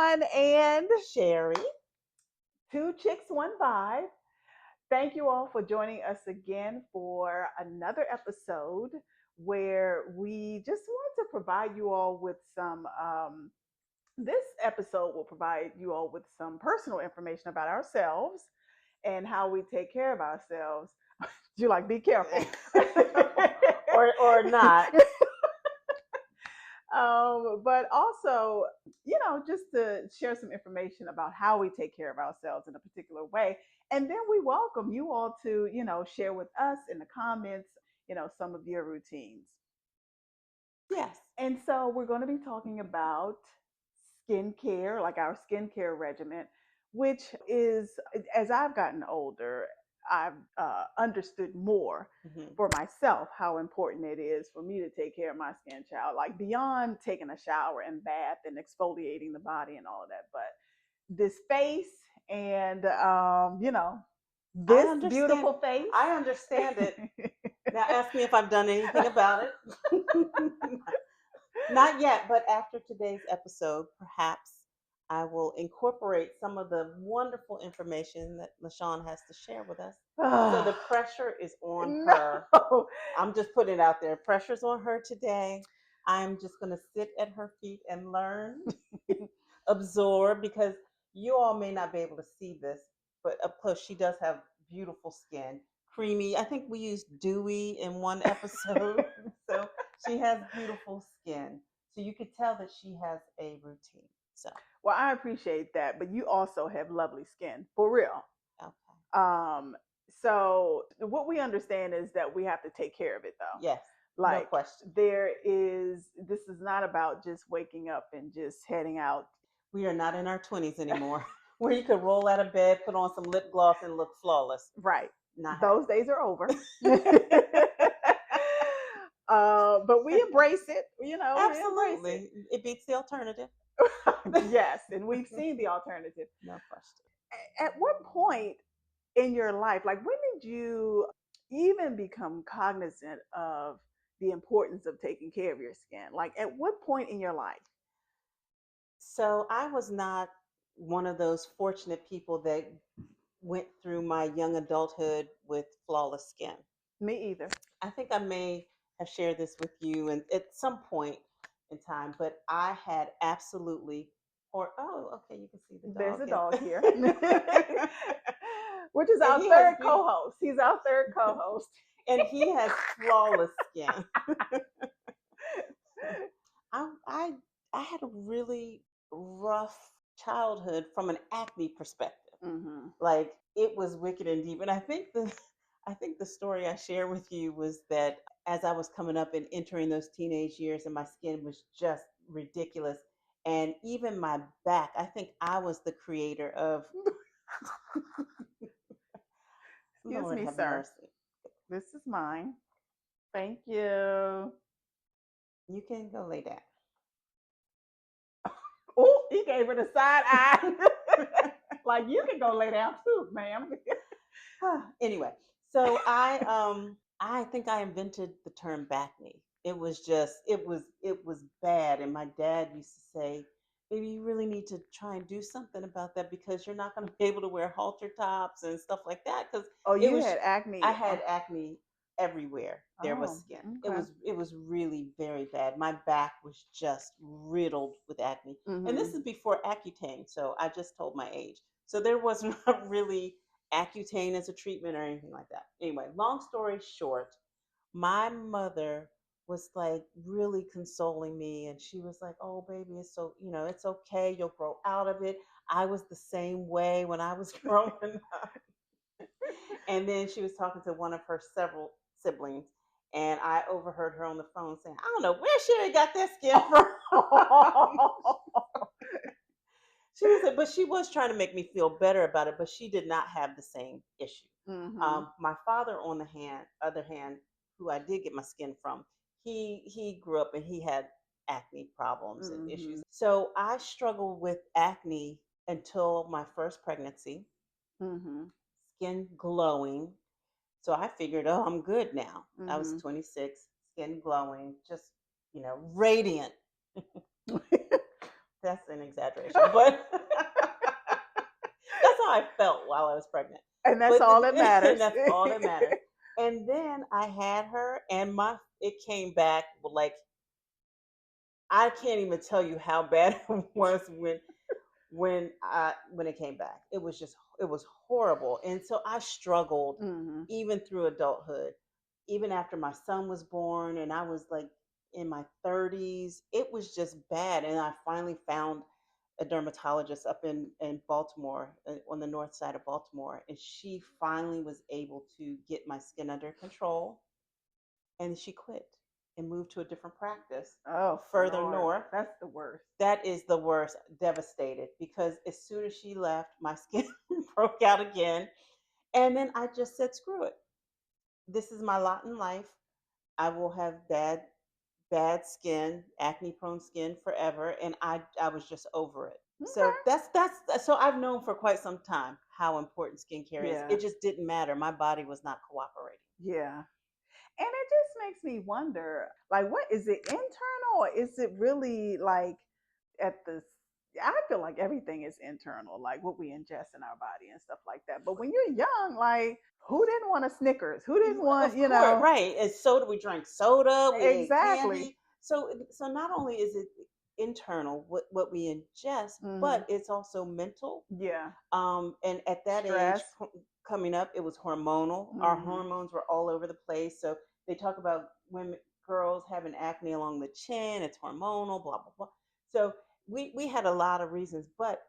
LaShawn and Sherry. Two Chicks, One Vibe. Thank you all for joining us again for another episode where we just want to provide you all with some. This episode will provide you all with some personal information about ourselves and how we take care of ourselves. You like, be careful. or not. But also, just to share some information about how we take care of ourselves in a particular way. And then we welcome you all to, share with us in the comments, some of your routines. Yes. And so we're going to be talking about skincare, like our skincare regimen, which is, as I've gotten older, I've understood more Hmm. for myself how important it is for me to take care of my skin, child. Like beyond taking a shower and bath and exfoliating the body and all of that, but this face and I this understand. beautiful face. I understand it. Now ask me if I've done anything about it. Not yet, but after today's episode, perhaps I will incorporate some of the wonderful information that LaShawn has to share with us. So the pressure is on her. No. I'm just putting it out there. Pressure's on her today. I'm just going to sit at her feet and learn, absorb, because you all may not be able to see this, but up close, she does have beautiful skin, creamy. I think we used dewy in one episode. So she has beautiful skin. So you could tell that she has a routine. So, Well, I appreciate that, but you also have lovely skin, for real. okay. Um, so what we understand is that we have to take care of it though. Yes, no Like question. this is not about just waking up and just heading out. We are not in our 20s anymore where you could roll out of bed, put on some lip gloss, and look flawless. Right. Not Those days are over. happening. But we embrace it, we embrace it. Absolutely. It beats the alternative. Yes, and we've seen the alternative. No question. At what point in your life, like when did you even become cognizant of the importance of taking care of your skin? Like at what point in your life? So I was not one of those fortunate people that went through my young adulthood with flawless skin. Me either. I think I may have shared this with you and at some point in time, but I had absolutely or oh, okay, you can see the There's dog. a And dog here. Which is and our he has third co-host. He's our third co-host. and he has flawless skin. I I I had a really rough childhood from an acne perspective. Hmm. Like it was wicked and deep. And I think the story I share with you was that as I was coming up and entering those teenage years and my skin was just ridiculous. And even my back, I think I was the creator of Excuse Lord me, have sir. mercy. This is mine. Thank you. You can go lay down. Oh, he gave her the side eye. Like you can go lay down too, ma'am. Anyway, so I think I invented the term back knee. It was just it was bad, and my dad used to say, "Baby, you really need to try and do something about that because you're not going to be able to wear halter tops and stuff like that." Because Oh, it you was had I acne. had acne everywhere there was Oh, skin. It okay. was it was really very bad. My back was just riddled with acne, and this Mm-hmm. is before Accutane. So I just told my age. So there was not really Accutane as a treatment or anything like that. Anyway, long story short, my mother was like really consoling me and she was like, "Oh baby, it's so, it's okay. You'll grow out of it." I was the same way when I was growing up. And then she was talking to one of her several siblings and I overheard her on the phone saying, "I don't know where Sherry got that skin from." She was, but she was trying to make me feel better about it, but she did not have the same issue. Mm-hmm. My father, on the other hand, who I did get my skin from, he grew up and he had acne problems and Mm-hmm. issues. So I struggled with acne until my first pregnancy, Mm-hmm. skin glowing. So I figured, oh, I'm good now. I was Mm-hmm. 26, skin glowing, just radiant. That's an exaggeration, but that's how I felt while I was pregnant. And that's But all that and matters. that's all that matters. And then I had her, and my it came back like I can't even tell you how bad it was when it came back. It was horrible, and so I struggled Hmm. even through adulthood, even after my son was born, and I was like in my 30s. It was just bad, and I finally found a dermatologist up in Baltimore, on the north side of Baltimore, and she finally was able to get my skin under control, and she quit and moved to a different practice Oh, further Lord. north. That's the worst. That is the worst, devastated, because as soon as she left, my skin broke out again. And then I just said, screw it. This is my lot in life. I will have bad skin, acne prone skin forever. And I was just over it. So Okay. so I've known for quite some time how important skincare is. Yeah. It just didn't matter. My body was not cooperating. Yeah. And it just makes me wonder, like, what is it internal or is it really like at the I feel like everything is internal, like what we ingest in our body and stuff like that. But when you're young, like who didn't want a Snickers? Who didn't want, Of course, right. And soda, we drank soda, we ate exactly. candy. So not only is it internal what we ingest, Hmm. but it's also mental. Yeah. And at that age, Stress. coming up, it was hormonal. Our Hmm. hormones were all over the place. So they talk about women, girls having acne along the chin. It's hormonal, blah blah blah. So we had a lot of reasons, but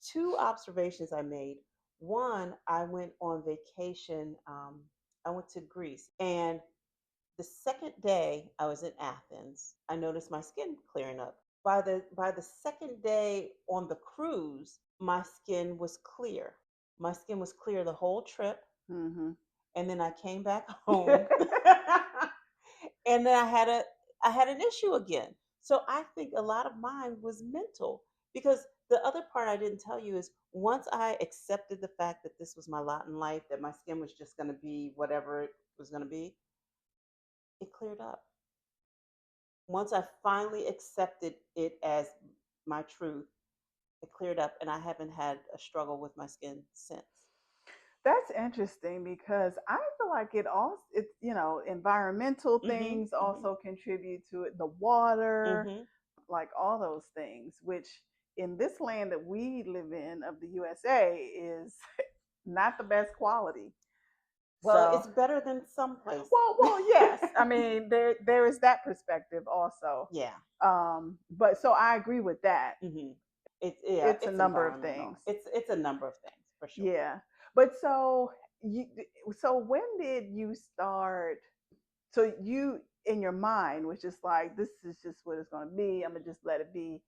two observations I made. One, I went on vacation. I went to Greece, and the second day I was in Athens, I noticed my skin clearing up. By the second day on the cruise, my skin was clear. My skin was clear the whole trip, Hmm. and then I came back home, and then I had an issue again. So I think a lot of mine was mental, because the other part I didn't tell you is once I accepted the fact that this was my lot in life, that my skin was just going to be whatever it was going to be, it cleared up. Once I finally accepted it as my truth, it cleared up, and I haven't had a struggle with my skin since. That's interesting because I feel like it's environmental Mhm. things Mhm. also contribute to it. The water, Mhm. like all those things, which in this land that we live in of the USA is not the best quality. Well, So, it's better than some places. well, yes. I mean, there is that perspective also. Yeah. But so I agree with that. Mhm. It's a It's number of environmental. things. It's a number of things for sure. Yeah. But you so when did you start, so you in your mind was just like, this is just what it's going to be, I'm gonna just let it be?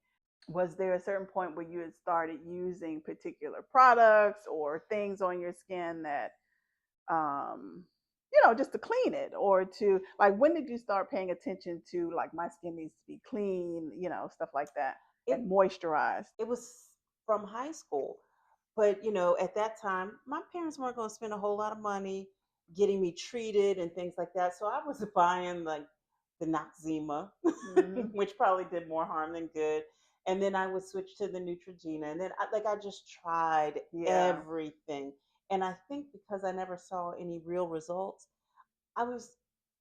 Was there a certain point where you had started using particular products or things on your skin that um just to clean it, or to like, when did you start paying attention to like, my skin needs to be clean, stuff like that, It and moisturized? it was from high school. But at that time, my parents weren't going to spend a whole lot of money getting me treated and things like that. So I was buying like the Noxzema, Hmm. which probably did more harm than good. And then I would switch to the Neutrogena, and then I just tried Yeah. everything. And I think because I never saw any real results, I was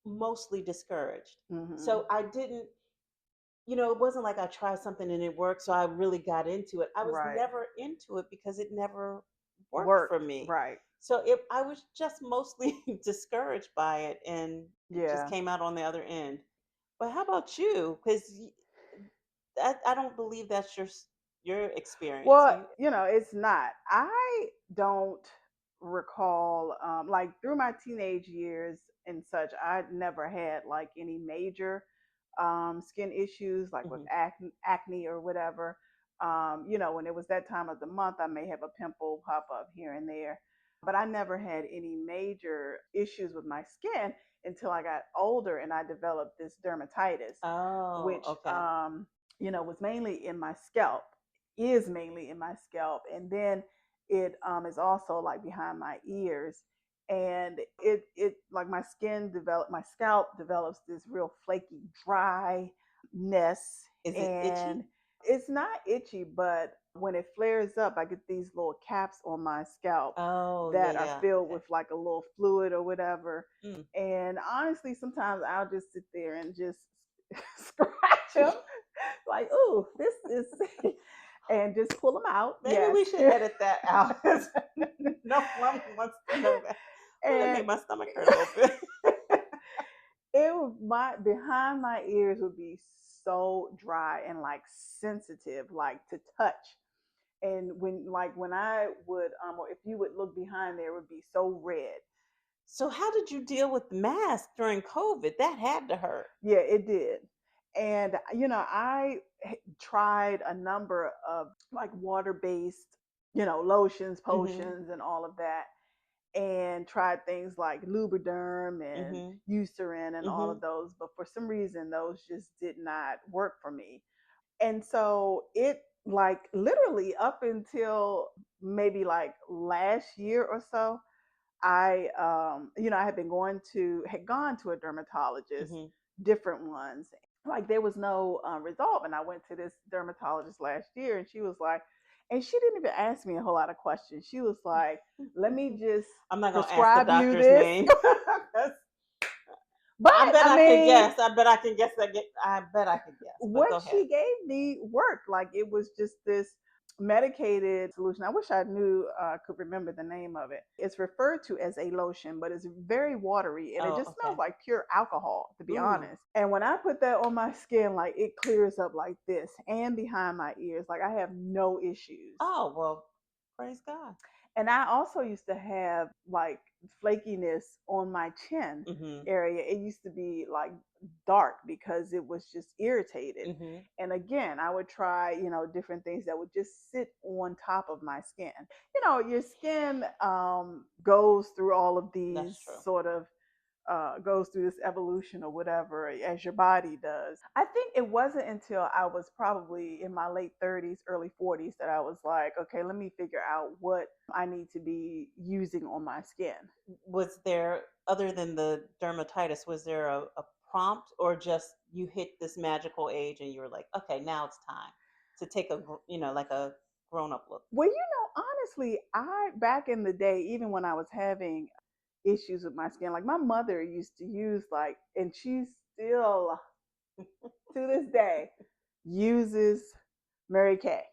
mostly discouraged. Hmm. So I didn't, it wasn't like I tried something and it worked, so I really got into it. I was Right. never into it because it never worked for Worked. me. Right. So I was just mostly discouraged by it, and it just Yeah. came out on the other end. But how about you? Because I don't believe that's your experience. Well, You. it's not. I don't recall, like through my teenage years and such, I never had like any major skin issues, like with Hmm. acne or whatever. When it was that time of the month, I may have a pimple pop up here and there, but I never had any major issues with my skin until I got older and I developed this dermatitis, Oh, which okay. was mainly in my scalp, is mainly in my scalp, and then it is also like behind my ears, and it like my scalp develops this real flaky dryness, Is it and itchy? It's not itchy, but when it flares up, I get these little caps on my scalp Oh, yeah, that are yeah. filled Okay. with like a little fluid or whatever. Mm. And honestly, sometimes I'll just sit there and just scratch them, like, ooh, this is, and just pull them out. Maybe Yes. we should edit that out. No one wants to know that. Oh, that And made my stomach hurt a little bit. it would, my behind my ears would be so dry and like sensitive, like to touch. And when I would or if you would look behind there, it would be so red. So, how did you deal with the mask during COVID? That had to hurt. Yeah, it did. And I tried a number of like water-based, lotions, Mm-hmm. potions, and all of that, and tried things like Lubriderm and Mm-hmm. Eucerin and all Mm-hmm. of those, but for some reason those just did not work for me. And so it, like, literally up until maybe like last year or so, I had gone to a dermatologist, Mm-hmm. different ones. Like there was no result, and I went to this dermatologist last year, and she was like, and she didn't even ask me a whole lot of questions. She was like, "Let me just I'm not gonna ask the prescribe you doctor's this." name. 'Cause But I bet I I could mean, guess. I bet I can guess. I bet I could guess. But what go ahead. she gave me worked. Like it was just this medicated solution. I wish I knew, could remember the name of it. It's referred to as a lotion, but it's very watery and it Oh, just smells okay. like pure alcohol, to be Ooh. honest. And when I put that on my skin, like it clears up like this and behind my ears. Like I have no issues. Oh well. Praise God. And I also used to have like flakiness on my chin Mm-hmm. area. It used to be like dark because it was just irritated. Mm-hmm. And again, I would try, different things that would just sit on top of my skin. Your skin goes through all of these That's true. sort of goes through this evolution or whatever as your body does. I think it wasn't until I was probably in my late 30s, early 40s that I was like, okay, let me figure out what I need to be using on my skin. Was there, other than the dermatitis, was there a prompt, or just you hit this magical age and you were like, okay, now it's time to take like a grown up look? Well, honestly, I back in the day, even when I was having issues with my skin, like my mother used to use like, and she still to this day uses Mary Kay.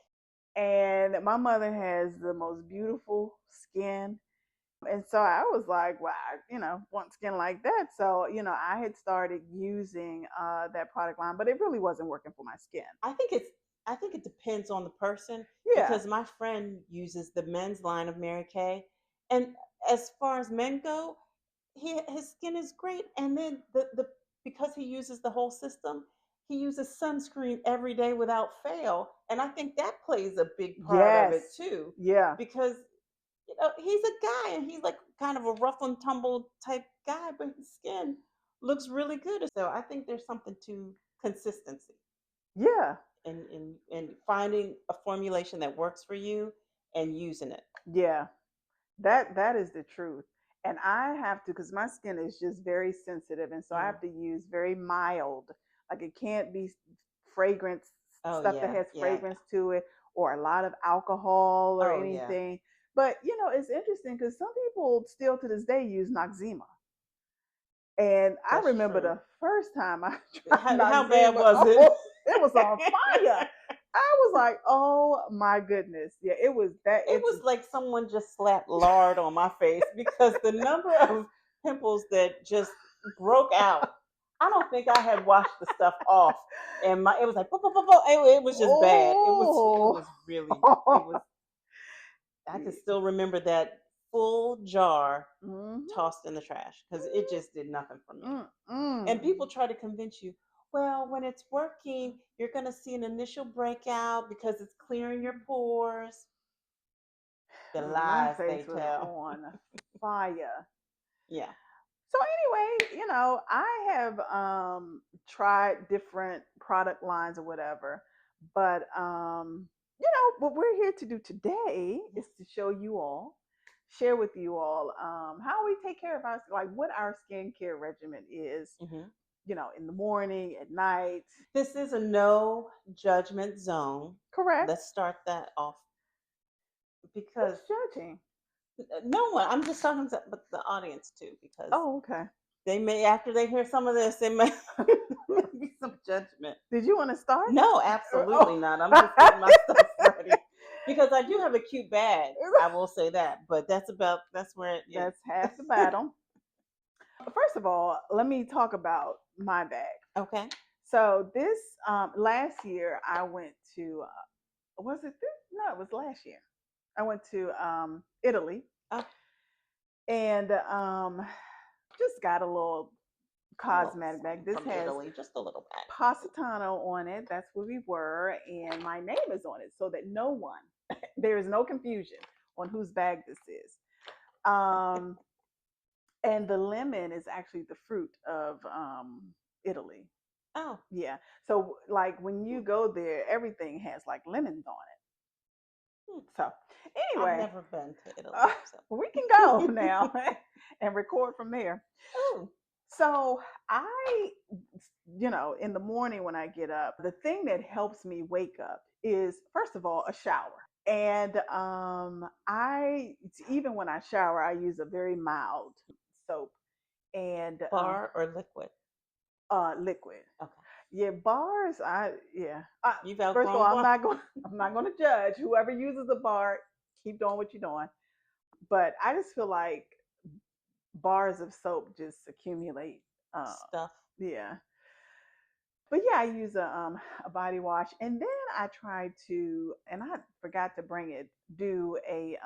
And my mother has the most beautiful skin. And so I was like, well, want skin like that. So, I had started using that product line, but it really wasn't working for my skin. I think it's I think it depends on the person, Yeah. because my friend uses the men's line of Mary Kay, and as far as men go, his skin is great. And then the because he uses the whole system, he uses sunscreen every day without fail, and I think that plays a big part of Yes. it too, Yeah. because he's a guy and he's like kind of a rough and tumble type guy, but his skin looks really good. So I think there's something to consistency Yeah. and finding a formulation that works for you and using it. Yeah. That is the truth. And I have to, because my skin is just very sensitive, and so I Mm. have to use very mild. Like it can't be fragrance Oh stuff that yeah, has yeah, yeah. fragrance to it or a lot of alcohol or Oh yeah. anything. But it's interesting because some people still to this day use Noxzema. And I That's remember true. the first time I tried How bad Noxzema, was it? oh, it was on fire. I was like, oh my goodness. Yeah, it was that. It was like someone just slapped lard on my face, because the number of pimples that just broke out. I don't think I had washed the stuff off, and it was like, "Boop, boop, boop, boop." It was just bad. It Oh. was really, it was. I can still remember that full jar Mhm. tossed in the trash because it just did nothing for me. And Mm-mm. people try to convince you, well, when it's working, you're going to see an initial breakout because it's clearing your pores. The My lies they face was tell. on fire. Yeah. So anyway, I have tried different product lines or whatever, but what we're here to do today is to show you all, share with you all how we take care of our, like what our skincare regimen is Hmm. in the morning, at night. This is a no judgment zone. Correct. Let's start that off because Who's judging? no one. I'm just talking to but the audience too because Oh, okay. they may after they hear some of this, they may, may be some judgment. Did you want to start? No, absolutely Oh. not. I'm just getting my stuff ready because I do have a cute bag. I will say that, but that's where it ends. That's half the battle. First of all, let me talk about my bag. Okay. So this last year I went to was it this? No, it was last year. I went to Italy Oh, and just got a little a little cosmetic bag. something This from has Italy, just a little bag. Positano on it. That's where we were, and my name is on it, so that no one, there is no confusion on whose bag this is. Um, and the lemon is actually the fruit of Italy. Oh, Yeah. So like when you go there, everything has like lemons on it. hmm. So I've anyway, never been to uh, Italy, so. we can go now and record from there. Oh, So I, in the morning when I get up, the thing that helps me wake up is first of all a shower. And I even when I shower, I use a very mild soap and bar or liquid? liquid. Okay. Yeah, bars. You've First of all, outgrown bar. I'm not going to judge whoever uses a bar. Keep doing what you're doing. But I just feel like bars of soap just accumulate. Uh, Stuff. yeah, but yeah, I use a body wash, and then I try to, and I forgot to bring it, do a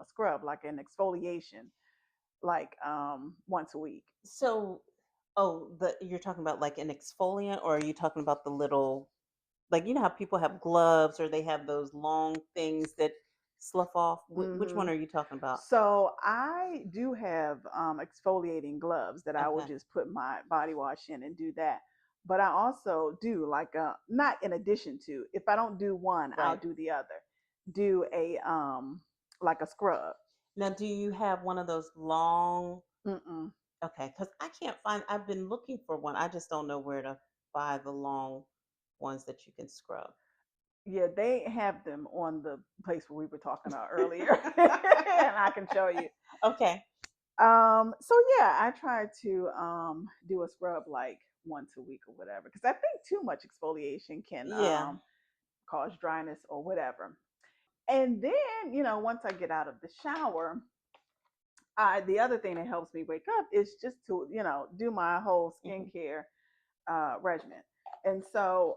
scrub, like an exfoliation, like once a week. So, oh, the you're talking about like an exfoliant, or are you talking about the little, like you know how people have gloves or they have those long things that slough off? Which Hmm. one are you talking about? So I do have exfoliating gloves that I will Okay, just put my body wash in and do that. But I also do like not in addition to, if I don't do one, I'll right. do the other. Do a like a scrub. Now, do you have one of those long? Mm-mm. Okay, because I can't find. I've been looking for one. I just don't know where to buy the long ones that you can scrub. Yeah, they have them on the place where we were talking about earlier, and I can show you. Okay. So yeah, I try to do a scrub like once a week or whatever, because I think too much exfoliation can Yeah. cause dryness or whatever. And then, once I get out of the shower, the other thing that helps me wake up is just to, do my whole Hmm. skincare regimen. And so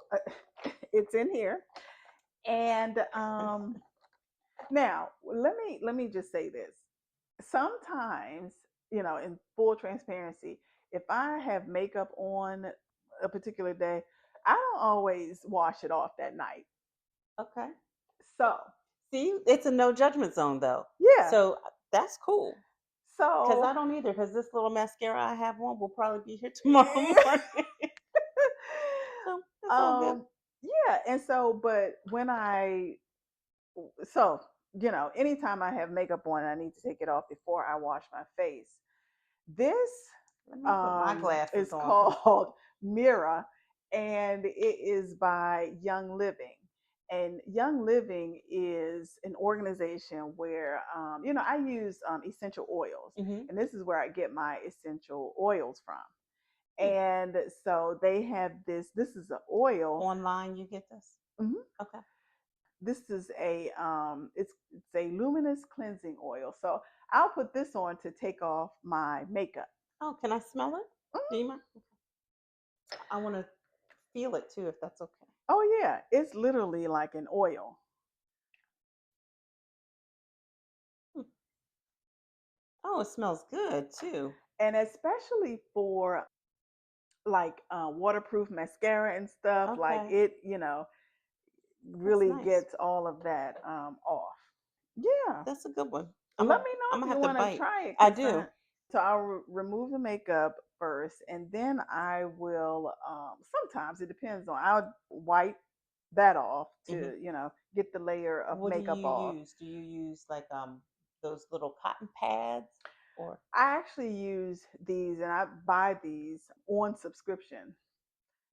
it's in here. And now let me just say this. Sometimes, in full transparency, if I have makeup on a particular day, I don't always wash it off that night. Okay. So See, it's a no judgment zone though. yeah. So that's cool. Because So I don't either, because this little mascara I have on will probably be here tomorrow morning. So it's all good. yeah, and so but when I so anytime I have makeup on, I need to take it off before I wash my face. This Let me put my is glasses on because called Mira, and it is by Young Living. And Young Living is an organization where, I use essential oils, hmm and this is where I get my essential oils from. And so they have this. This is an oil. online you get this. Mhm. Okay. This is it's a luminous cleansing oil. So I'll put this on to take off my makeup. Oh, can I smell it? Do Mhm. you mind? I want to feel it too, if that's okay. Oh yeah, it's literally like an oil. Hmm. Oh, it smells good too. And especially for like waterproof mascara and stuff, like Okay, it, that's really nice. gets all of that off. Yeah. That's a good one. Let me know I'm if gonna you have to want to bite. try it, I because do. so I'll remove the makeup first, and then I will. Sometimes it depends on. I'll wipe that off Hmm. to get the layer of What do makeup you off. use? Do you use like those little cotton pads? Or I actually use these and I buy these on subscription,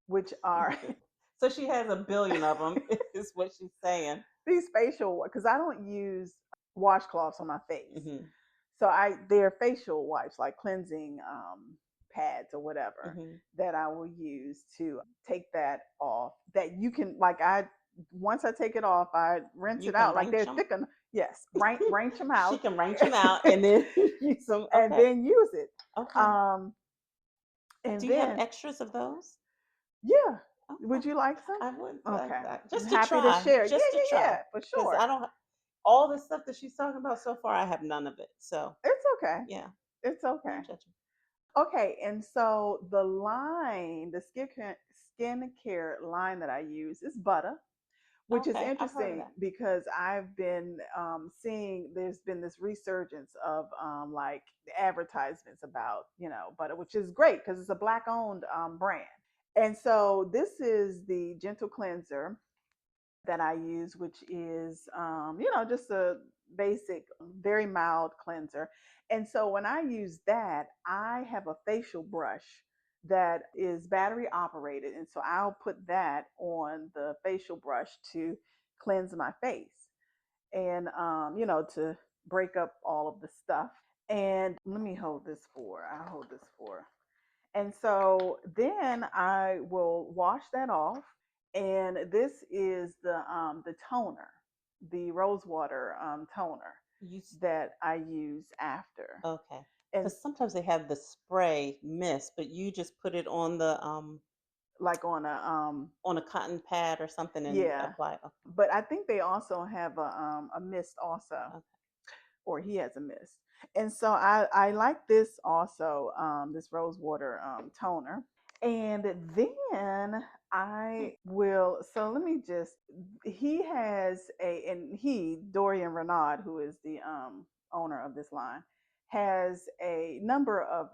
which are so she has a billion of them, is what she's saying. these facial, because I don't use washcloths on my face. Hmm. So they're facial wipes, like cleansing pads or whatever, Hmm. that I will use to take that off. That you can, like, once I take it off, I rinse You it can out like ranch they're them. thick enough. Yes, range them She out, can ranch them out and then use them. and Okay. then use it. Okay. Um, and Do you have then extras of those? yeah, Okay. would you like some? I would Okay, I'm just to happy to try, share. Yeah, just to yeah, try, yeah, for because sure. I don't all the stuff that she's talking about so far. I have none of it. So It's okay. yeah, It's okay. no judgment. Okay, and so the skincare line that I use is Butter, which is Okay, I've heard of interesting that. because I've been seeing there's been this resurgence of like advertisements about Butter, which is great because it's a black owned brand. And so this is the gentle cleanser that I use, which is, just a basic, very mild cleanser. And so when I use that, I have a facial brush that is battery operated. And so I'll put that on the facial brush to cleanse my face and, to break up all of the stuff. And let me hold this for, I'll hold this for. And so then I will wash that off. And this is the toner, the rose water toner You that I use after. okay? And Because sometimes they have the spray mist, but you just put it like on a cotton pad or something and yeah, apply. Okay. but I think they also have a mist also, Okay. or he has a mist. And so I like this also, this rose water toner. And then Hmm. I will, so let me just, he has Dorian Renaud, who is the owner of this line, has a number of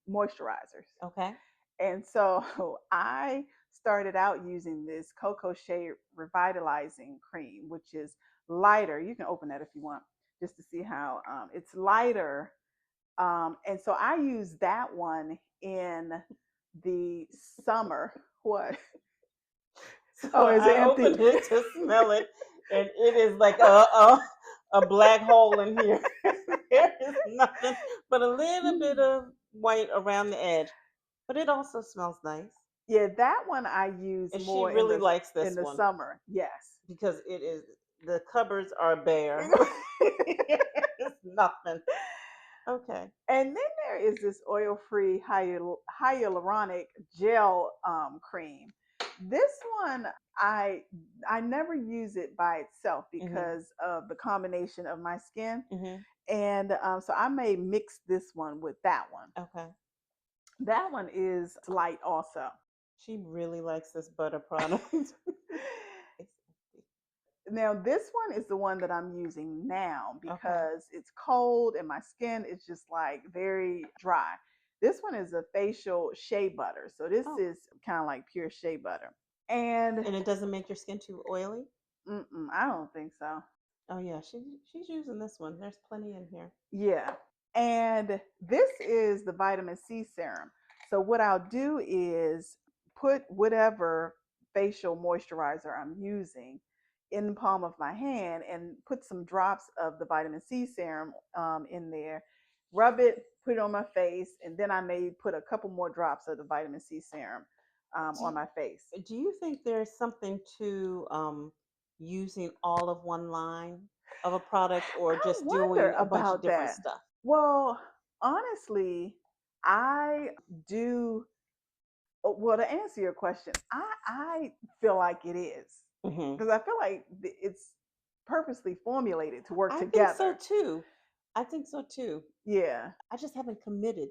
moisturizers. Okay. And so I started out using this Cocoa Shea Revitalizing Cream, which is lighter. You can open that if you want, just to see how it's lighter. And so I use that one in the summer. What? So Oh, is it I empty? opened it to smell it, and it is like a black hole in here. There is nothing but a little bit of white around the edge, but it also smells nice. Yeah, that one I use And she more really likes in this the one summer. Yes. because it is the cupboards are bare. It's nothing. Okay. And then there is this oil-free hyaluronic gel cream. This one I I never use it by itself Mhm. because of the combination of my skin, Mhm. and so I may mix this one with that one. Okay. That one is light also. She really likes this butter product. Now this one is the one that I'm using now Okay. because it's cold and my skin is just like very dry. This one is a facial shea butter. So this Oh, is kind of like pure shea butter. And and it doesn't make your skin too oily? I don't think so. Oh yeah, she's using this one. There's plenty in here. Yeah. And this is the vitamin C serum. So what I'll do is put whatever facial moisturizer I'm using in the palm of my hand and put some drops of the vitamin C serum in there, rub it, put it on my face, and then I may put a couple more drops of the vitamin C serum Do on you, my face. do you think there's something to using all of one line of a product or I just wonder doing a bunch of about different that. stuff? Well, honestly, I do. Well, to answer your question, I feel like it is Hmm. because I feel like it's purposely formulated to work I think so together. too. I think so too. Yeah. I just haven't committed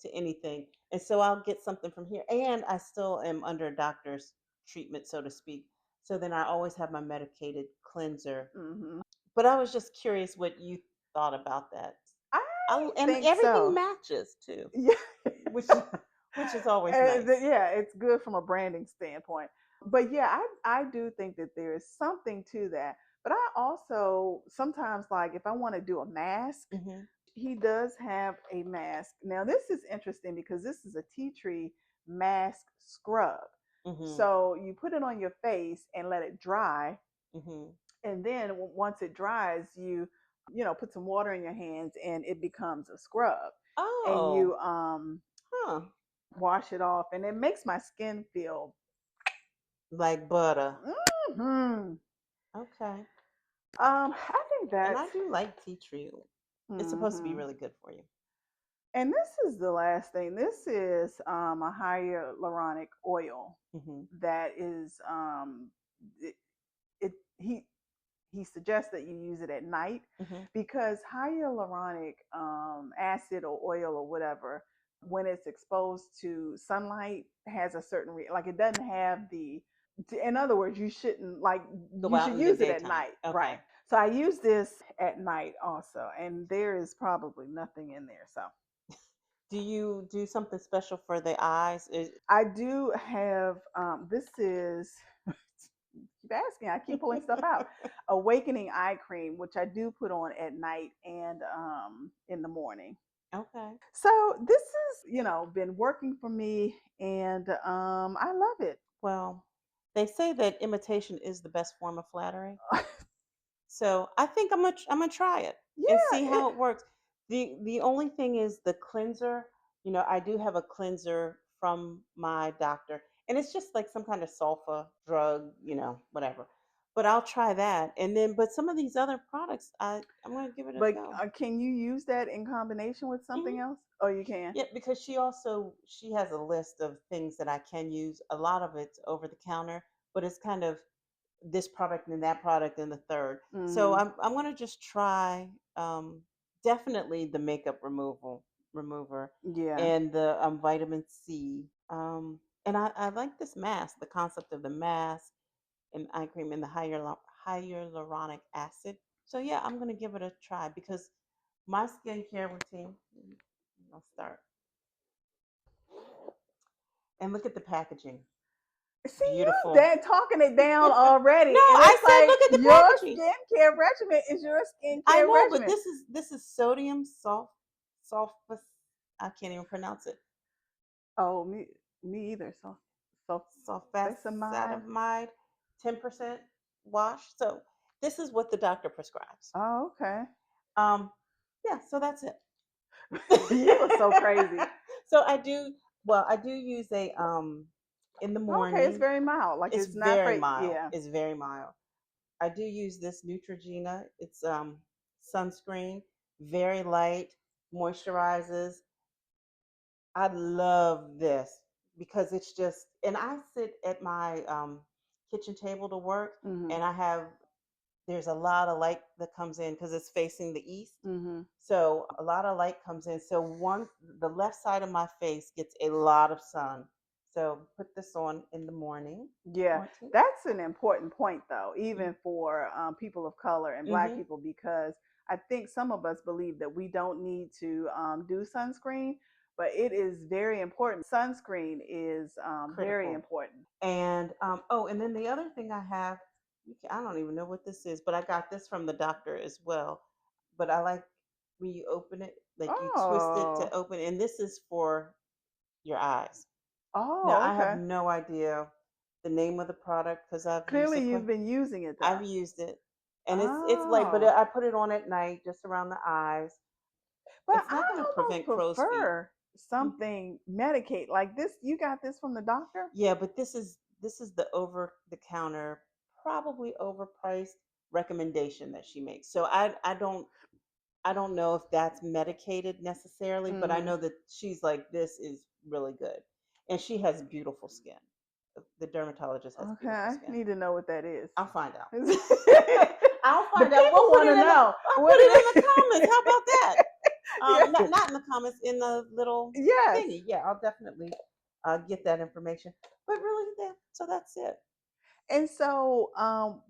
to anything. And so I'll get something from here. And I still am under a doctor's treatment, so to speak. So then I always have my medicated cleanser. Hmm. But I was just curious what you thought about that. I And think everything so. matches too, Yeah. which which is always nice. Yeah, it's good from a branding standpoint. But yeah, I do think that there is something to that. But I also sometimes, like, if I want to do a mask, Hmm. he does have a mask. Now, this is interesting because this is a tea tree mask scrub. Mhm. So you put it on your face and let it dry, Mhm. and then once it dries, put some water in your hands, and it becomes a scrub. And Oh. you Huh. wash it off, and it makes my skin feel. Like butter. Hmm. Okay. I think And that's. I do like tea tree. It's supposed to be Hmm. really good for you. And this is the last thing. This is a hyaluronic oil Mhm. that is it, it he suggests that you use it at night Mhm. because hyaluronic acid or oil or whatever, when it's exposed to sunlight, has a certain like it doesn't have the. In other words, you shouldn't like Go you out should in the use it at daytime. night, right? Okay. So I use this at night also, and there is probably nothing in there. So Do you do something special for the eyes? I do have this is keep asking, I keep pulling stuff out. Awakening eye cream, which I do put on at night and in the morning. Okay. So this is, been working for me, and I love it. Well, they say that imitation is the best form of flattery. So I think I'm gonna try it and Yeah, see how it works. The only thing is the cleanser. I do have a cleanser from my doctor, and it's just like some kind of sulfa drug, whatever. But I'll try that, and then but some of these other products, I'm gonna give it a but go. can you use that in combination with something Hmm. else? Oh, you can. Yeah, because she has a list of things that I can use. A lot of it's over the counter, but it's kind of this product and that product and the third. So Hmm. I'm gonna just try definitely the makeup remover Yeah. and the vitamin C. And I like this mask, the concept of the mask and eye cream and the hyaluronic acid. So yeah, I'm gonna give it a try because my skincare routine. I'll start and look at the packaging. See, you Beautiful. dad talking it down No, already, and I it's said like look at the your packaging. skincare regimen is your I skincare know, but regimen. this is sodium sulfus. I can't even pronounce it. Oh, me either. So Sulfasamide. Sulfacetamide, 10% wash. So this is what the doctor prescribes. Oh, okay. Um, yeah, so that's it. You are so crazy. So I do use a in the Okay, it's morning. very mild. Like It's it's not very for mild. yeah. It's very mild. I do use this Neutrogena. It's sunscreen, very light, moisturizes. I love this because it's just, and I sit at my kitchen table to work, Mhm. and there's a lot of light that comes in because it's facing the east. Mhm. So a lot of light comes in. So the left side of my face gets a lot of sun. So put this on in the morning. Yeah, Morning. that's an important point, though, even for people of color and Black Mm-hmm. people, because I think some of us believe that we don't need to do sunscreen, but it is very important. Sunscreen is very Critical. important. And and then the other thing I have, I don't even know what this is, but I got this from the doctor as well. But I like when you open it, like you twist it to Oh, open, and this is for your eyes. Now oh, I have okay. no idea the name of the product because I've used Clearly, it. you've been using it I've though. used it, and it's like, but Oh, I put it on at night, just around the eyes. but It's not I going to almost prevent crow's feet. prefer something Medicaid like this. You got this from the doctor? Yeah, but this is the over the counter, probably overpriced recommendation that she makes. So I don't know if that's medicated necessarily, but I Mm-hmm. know that she's like this is really good. And she has beautiful skin. The dermatologist has Okay, beautiful I skin. need to know what that is. I'll find out. The I'll find out. people want to know. I'll What put it is in the comments. How about that? yeah. Not in the comments, in the little Yes. thingy. Yeah, I'll definitely get that information. But really, so that's it. And so,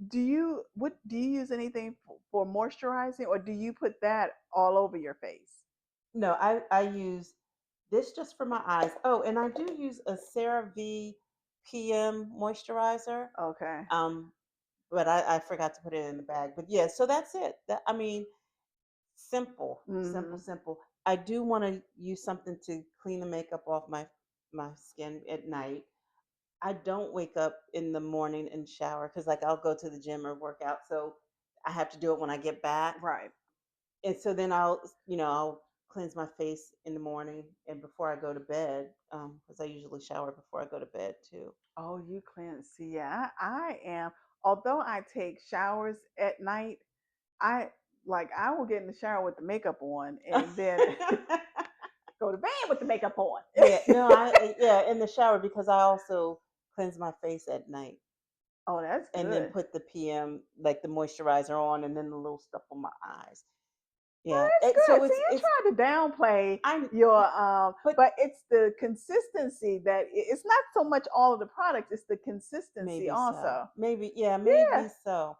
do you use anything for moisturizing, or do you put that all over your face? No, I use this just for my eyes. Oh, and I do use a CeraVe PM moisturizer. Okay. Um, but I forgot to put it in the bag. But yeah, so that's it. I mean, simple, simple, Hmm. simple. I do want to use something to clean the makeup off my skin at night. I don't wake up in the morning and shower because, like, I'll go to the gym or work out, so I have to do it when I get back. Right. And so then I'll cleanse my face in the morning and before I go to bed, because I usually shower before I go to bed too. Oh, you cleanse. See, yeah, I am. Although I take showers at night, I I will get in the shower with the makeup on and then go to bed with the makeup on. Yeah, no, yeah, in the shower because I also cleanse my face at night Oh, that's and then good. put the PM, like the moisturizer on, and then the little stuff on my eyes. Oh, Yeah, that's so good. See, you it's tried to downplay I your but but it's the consistency that it's not so much all of the products, it's the consistency maybe so, also. maybe yeah, Yeah. maybe so,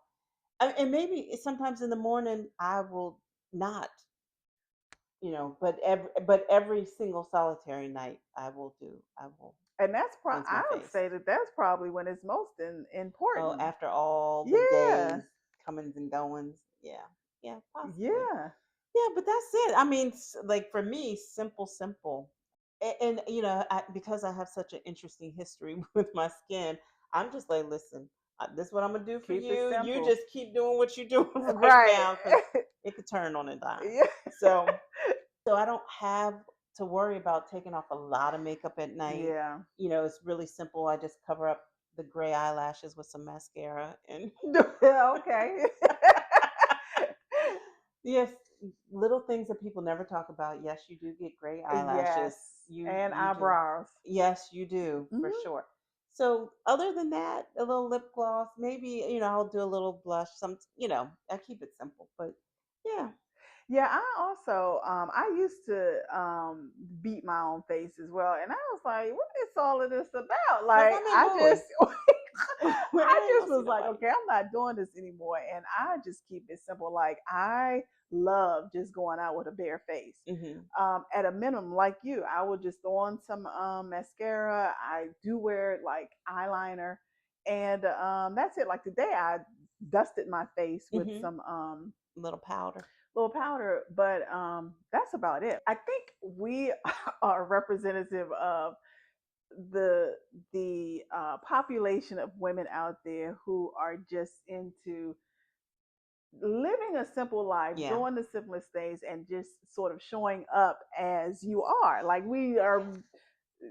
and maybe sometimes in the morning I will not, but every single solitary night I will And cleanse my I would face. say that that's probably when it's most Oh, important. after all the Yeah. days comings and goings, yeah, yeah, possibly. Yeah. Yeah, but that's it. I mean, like for me, simple, simple. And because I have such an interesting history with my skin, I'm just like, listen, this is what I'm gonna do for Keep it you. You simple. just keep doing what you're doing right Right. now, because it could turn on a dime. Yeah. So I don't have to worry about taking off a lot of makeup at night. Yeah. It's really simple. I just cover up the gray eyelashes with some mascara and Okay. yes, little things that people never talk about. Yes, you do get gray eyelashes. Yes. And You do. eyebrows. Yes, you do for Hmm. sure. So other than that, a little lip gloss, maybe I'll do a little blush. I keep it simple, but yeah, Yeah, I also I used to beat my own face as well, and I was like, "What is all of this about?" because Like, I'm in I just, Bowie where I I ain't just gonna see was like, nobody. "Okay, I'm not doing this anymore," and I just keep it simple. Like, I love just going out with a bare face. Hmm. At a minimum, like you, I will just throw on some mascara. I do wear like eyeliner, and that's it. Like today, I dusted my face with Hmm. some Little powder. little powder, but that's about it. I think we are representative of the population of women out there who are just into living a simple life, Yeah. doing the simplest things, and just sort of showing up as you are. Like we are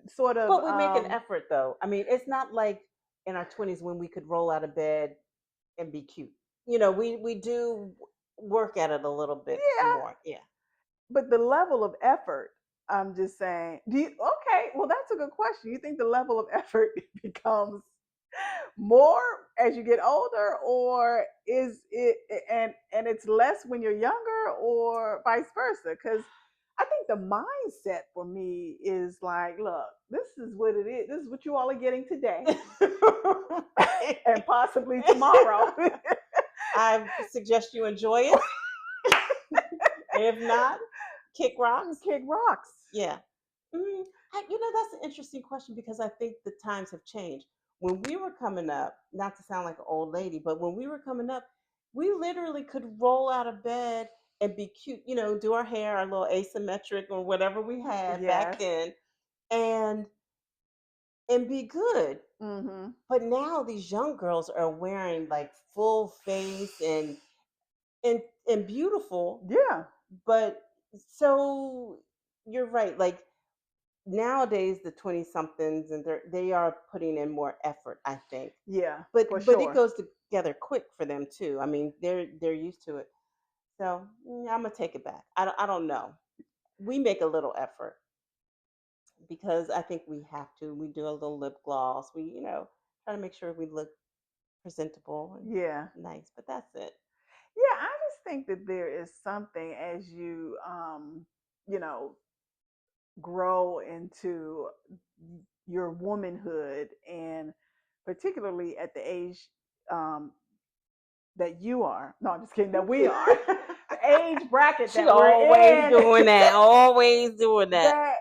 sort of But we make an effort though. I mean, it's not like in our 20s when we could roll out of bed and be cute. We do work at it a little bit yeah, more. Yeah. but the level of effort, I'm just saying, do you, okay, well, that's a good question. You think the level of effort becomes more as you get older, or is it, and it's less when you're younger, or vice versa? Because I think the mindset for me is like, look, this is what it is. This is what you all are getting today and possibly tomorrow. I suggest you enjoy it. And if not, kick rocks. Kick rocks. Yeah. Mm, that's an interesting question because I think the times have changed. When we were coming up, not to sound like an old lady, but when we were coming up, we literally could roll out of bed and be cute, do our hair, our little asymmetric or whatever we had back Yes. then, and be good. Mm-hmm. But now these young girls are wearing like full face and and beautiful, Yeah. but so you're right. Like nowadays the 20 somethings and they are putting in more effort, I think. Yeah. For But it sure. goes together quick for them too. I mean, they're used to it. So I'm gonna take it back. I don't know. We make a little effort because I think we have to. We do a little lip gloss. We try to make sure we look presentable and Yeah. nice. But that's it. Yeah, I just think that there is something as you you know, grow into your womanhood, and particularly at the age um that you are. No, I'm just kidding, that we are. The age bracket She that we're always in. doing that. Always doing that. That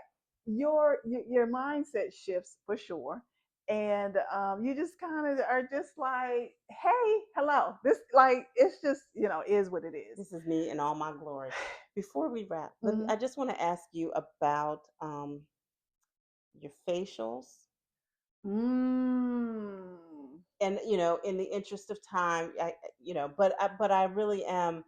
your mindset shifts for sure. And you just kind of are just like, hey, hello. This, like, it's just, is what it is. This is me in all my glory. Before we wrap, Hmm. I just want to ask you about your facials. Mm. And in the interest of time, but I really am.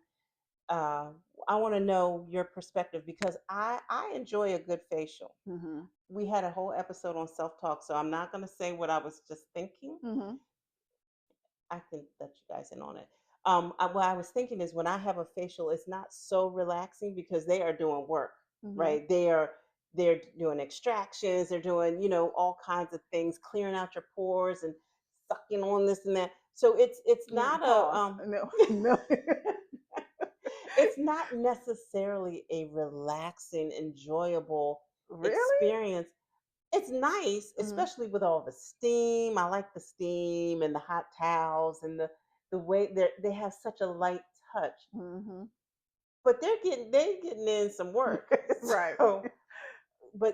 Uh, I want to know your perspective because I enjoy a good facial. Hmm. We had a whole episode on self talk, so I'm not going to say what I was just thinking. Hmm. I think that you guys in on it. What I was thinking is when I have a facial, it's not so relaxing because they are doing work, Hmm. right? They're doing extractions, they're doing all kinds of things, clearing out your pores and sucking on this and that. So it's not a Pause. No, no. it's not necessarily a relaxing, enjoyable Really? experience. It's nice, Mm-hmm. especially with all the steam. I like the steam and the hot towels and the way they have such a light touch. Mm-hmm. But they getting in some work. Right. So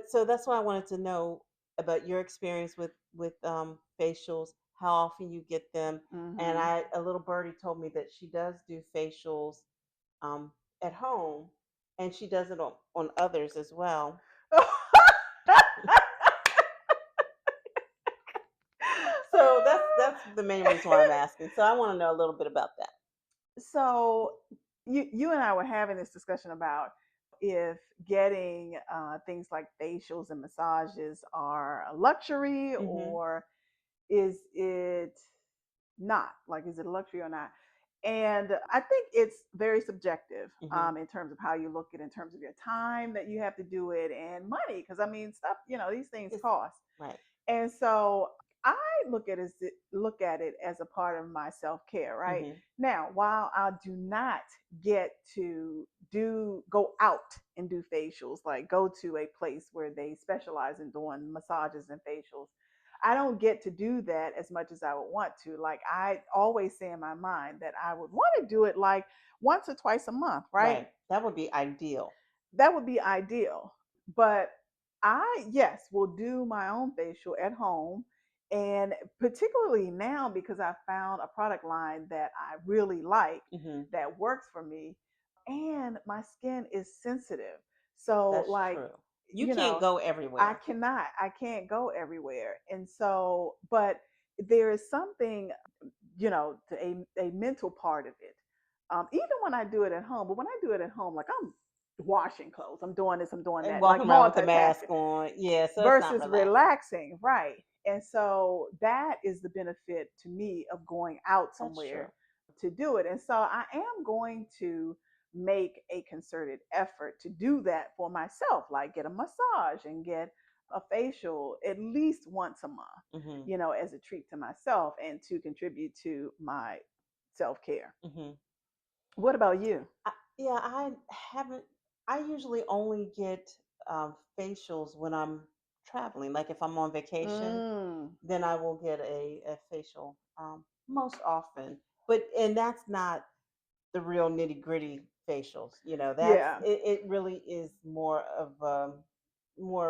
so that's why I wanted to know about your experience with facials, how often you get them. And Mm-hmm. a little birdie told me that she does do facials um at home, and she does it on others as well. So that's the main reason why I'm asking. So I want to know a little bit about that. So you and I were having this discussion about if getting things like facials and massages are a luxury Mhm. or is it not? Like, is it a luxury or not? And I think it's very subjective Mhm. in terms of how you look at it, in terms of your time that you have to do it and money. Because I mean, stuff, these things It's cost. right. And so I look at it as a part of my self care, right? Mhm. Now, while I do not get to do go out and do facials, like go to a place where they specialize in doing massages and facials, I don't get to do that as much as I would want to. Like I always say in my mind that I would want to do it like once or twice a month, right? Right. That would be ideal. That would be ideal. But yes, will do my own facial at home. And particularly now because I found a product line that I really like Mhm. that works for me. And my skin is sensitive. So, That's like, true. You you can't know, go I everywhere. cannot, I can't go everywhere. And so, but there is something, to a mental part of it. Even when I do it at home, but when I do it at home, like I'm washing clothes, I'm doing this, I'm doing And that, like walking around with the mask multitasking on. Yeah, so it's not versus relaxing. relaxing, right? And so that is the benefit to me of going out That's true. somewhere to do it. And so I am going to make a concerted effort to do that for myself, like get a massage and get a facial at least once a month, Mhm. as a treat to myself and to contribute to my self care. Mhm. What about you? Yeah, I haven't. I usually only get facials when I'm traveling. Like if I'm on vacation, Mm, then I will get a facial most often. And that's not the real nitty gritty facials. yeah. It really is more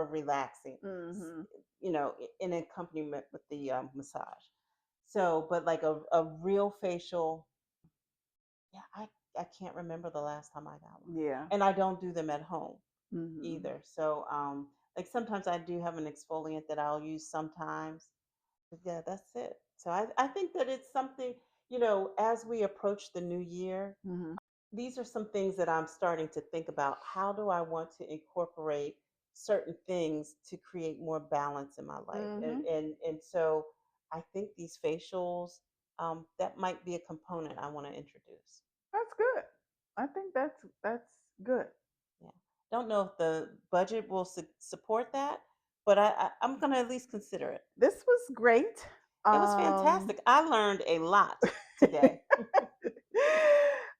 relaxing, Hmm. in accompaniment with the massage. So, but like a real facial, yeah, I can't remember the last time I got one, Yeah. and I don't do them at home Hmm. either. So, like sometimes I do have an exfoliant that I'll use sometimes, but yeah, that's it. So I think that it's something, as we approach the new year, Hmm. these are some things that I'm starting to think about. How do I want to incorporate certain things to create more balance in my life? And Hmm. and and so I think these facials, that might be a component I want to introduce. That's good. I think that's good. Yeah. Don't know if the budget will support that, but I'm going to at least consider it. This was great. It was Um, fantastic. I learned a lot today.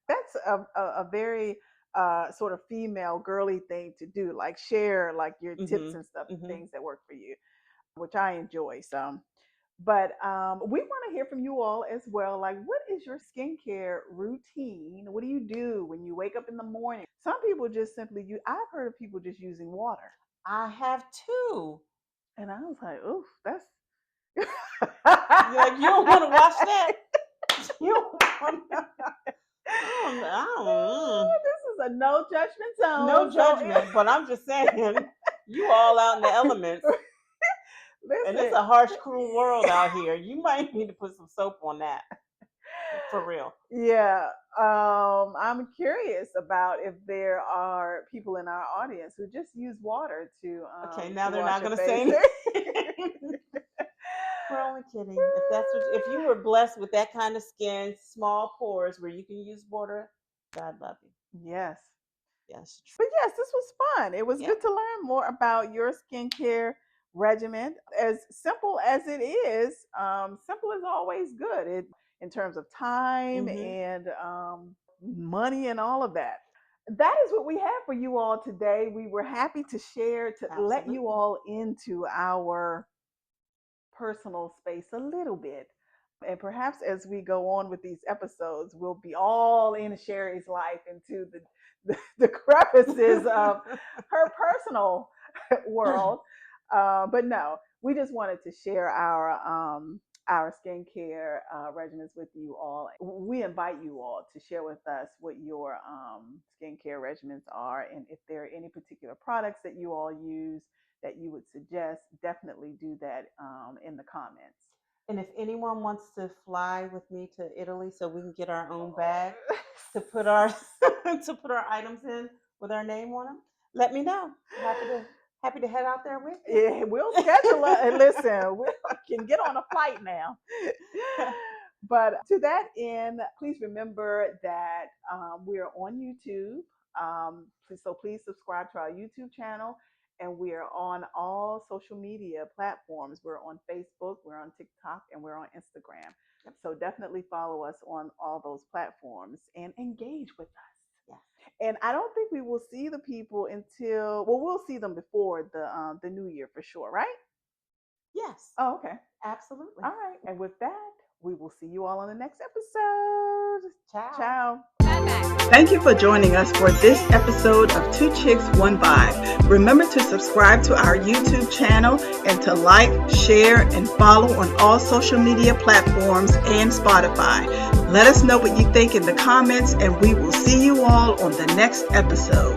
that's a very sort of female girly thing to do, like share like your tips Mhm. and stuff, Mhm. things that work for you, which I enjoy. So, but we want to hear from you all as well. Like, what is your skincare routine? What do you do when you wake up in the morning? Some people just simply use. I've heard of people just using water, I have two. and I was like, oof, that's. You're like, you don't want to watch that? You don't want to. I don't. I don't. is a no judgment zone. No judgment, but I'm just saying, you all out in the elements, and it's Listen, a harsh, cruel world out here. You might need to put some soap on that, for real. yeah, I'm curious about if there are people in our audience who just use water Okay, now to they're wash not your gonna face. say anything. We're only kidding. If you were blessed with that kind of skin, small pores where you can use water, God love you. Yes. Yes. But yes, this was fun. It was Yep. good to learn more about your skincare regimen. As simple as it is, simple is always good in terms of time Mhm. and money and all of that. That is what we have for you all today. We were happy to share, to let you Absolutely. all into our personal space a little bit. And perhaps as we go on with these episodes, we'll be all in Sherry's life into the crevices of her personal world. But no, we just wanted to share our skincare regimens with you all. We invite you all to share with us what your skincare regimens are, and if there are any particular products that you all use that you would suggest, definitely do that in the comments. And if anyone wants to fly with me to Italy so we can get our own bag to put our to put our items in with our name on them, let me know. Happy to head out there with you. Yeah, we'll schedule it. And listen, we can get on a flight now. But to that end, please remember that we are on YouTube. So please subscribe to our YouTube channel. And we are on all social media platforms. We're on Facebook, we're on TikTok, and we're on Instagram. Yep. So definitely follow us on all those platforms and engage with us. Yeah. And I don't think we will see the people until, well, we'll see them before the new year for sure, right? Yes. Oh, okay. Absolutely. All right. And with that, we will see you all on the next episode. Ciao. Ciao. Thank you for joining us for this episode of Two Chicks, One Vibe. Remember to subscribe to our YouTube channel and to like, share, and follow on all social media platforms and Spotify. Let us know what you think in the comments, and we will see you all on the next episode.